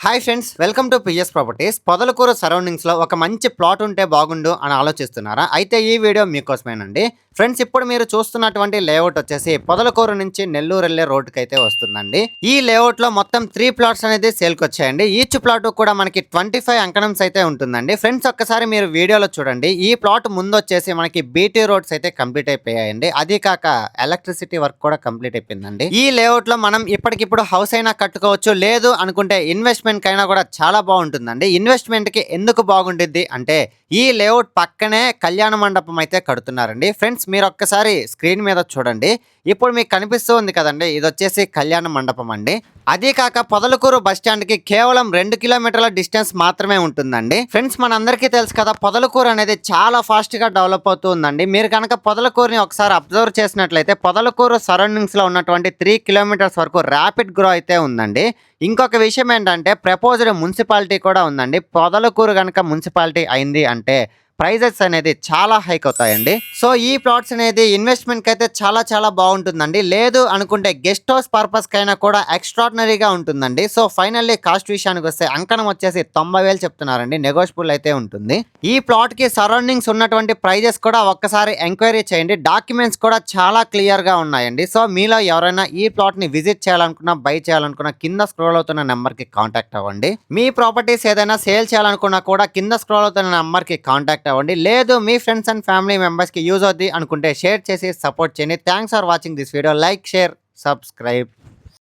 Hi friends, welcome to PS properties. Podalakuru సరౌండింగ్స్‌లో ఒక మంచి ప్లాట్ ఉంటే బాగుండు అని ఆలోచిస్తున్నారా? అయితే ఈ వీడియో మీకోసమేనండి. ఫ్రెండ్స్, ఇప్పుడు మీరు చూస్తున్నటువంటి లేఅవుట్ వచ్చేసి పొదలకూరు నుంచి నెల్లూరెళ్ళే రోడ్డుకైతే వస్తుందండి. ఈ లేఅవుట్‌లో మొత్తం 3 ప్లాట్స్ అనేది సేల్‌కొచ్చాయండి. ఈచ్ ప్లాట్ కూడా మనకి 25 అంకణమ్స్ అయితే ఉంటుందండి. ఫ్రెండ్స్, ఒక్కసారి మీరు వీడియోలో చూడండి. ఈ ప్లాట్ ముందొచ్చేసి మనకి బీటీ రోడ్స్ అయితే కంప్లీట్ అయిపోయాయండి. అదీ కాక ఎలక్ట్రిసిటీ వర్క్ కూడా కంప్లీట్ అయిపోయిందండి. ఈ లేఅవుట్‌లో మనం ఇప్పటికిప్పుడు హౌస్ అయినా కట్టుకోవచ్చు. లేదు అనుకుంటే ఇన్వెస్ట్‌మెంట్‌కైనా కూడా చాలా బాగుంటుందండి. ఇన్వెస్ట్‌మెంట్‌కి ఎందుకు బాగుండిద్ది అంటే ఈ లేఅవుట్ పక్కనే కళ్యాణ మండపం అయితే కడుతున్నారండి. ఫ్రెండ్స్, మీరు ఒక్కసారి స్క్రీన్ మీద చూడండి. ఇప్పుడు మీకు కనిపిస్తూ ఉంది కదండి, ఇది వచ్చేసి కళ్యాణ మండపం అండి. అదే కాక పొదలకూరు బస్ స్టాండ్ కి కేవలం 2 కిలోమీటర్ల డిస్టెన్స్ మాత్రమే ఉంటుందండి. ఫ్రెండ్స్, మనందరికీ తెలుసు కదా, పొదలకూరు అనేది చాలా ఫాస్ట్ గా డెవలప్ అవుతూ ఉందండి. మీరు కనుక పొదలకూరుని ఒకసారి అబ్జర్వ్ చేసినట్లయితే పొదలకూరు సరౌండింగ్స్ లో ఉన్నటువంటి 3 కిలోమీటర్స్ వరకు ర్యాపిడ్ గ్రో అయితే ఉందండి. ఇంకొక విషయం ఏంటంటే ప్రపోజ్డ్ మున్సిపాలిటీ కూడా ఉందండి. పొదలకూరు కనుక మున్సిపాలిటీ అయింది అంటే ప్రైజెస్ అనేది చాలా హైక్ అవుతాయండి. సో ఈ ప్లాట్స్ అనేది ఇన్వెస్ట్మెంట్ కి అయితే చాలా చాలా బాగుంటుందండి. లేదు అనుకుంటే గెస్ట్ హౌస్ పర్పస్ కైనా కూడా ఎక్స్ట్రాడినరీగా ఉంటుందండి. సో ఫైనల్లీ కాస్ట్ విషయానికి వస్తే అంకణం వచ్చేసి 90,000 చెప్తున్నారండి. నెగోషియబుల్ అయితే ఉంటుంది. ఈ ప్లాట్ కి సరౌండింగ్స్ ఉన్నటువంటి ప్రైజెస్ కూడా ఒక్కసారి ఎంక్వైరీ చేయండి. డాక్యుమెంట్స్ కూడా చాలా క్లియర్ గా ఉన్నాయండి. సో మీలో ఎవరైనా ఈ ప్లాట్ ని విజిట్ చేయాలనుకున్నా, బై చేయాలనుకున్నా కింద స్క్రోల్ అవుతున్న నెంబర్ కి కాంటాక్ట్ అవ్వండి. మీ ప్రాపర్టీస్ ఏదైనా సేల్ చేయాలనుకున్నా కూడా కింద స్క్రోల్ అవుతున్న నెంబర్ కి కాంటాక్ట్ అవ్వండి. లేదు మీ ఫ్రెండ్స్ అండ్ ఫ్యామిలీ మెంబర్స్ కి యూజ్ అవుద్ది అనుకుంటే షేర్ చేసి సపోర్ట్ చేయండి. Thanks for watching this video. Like, share, subscribe.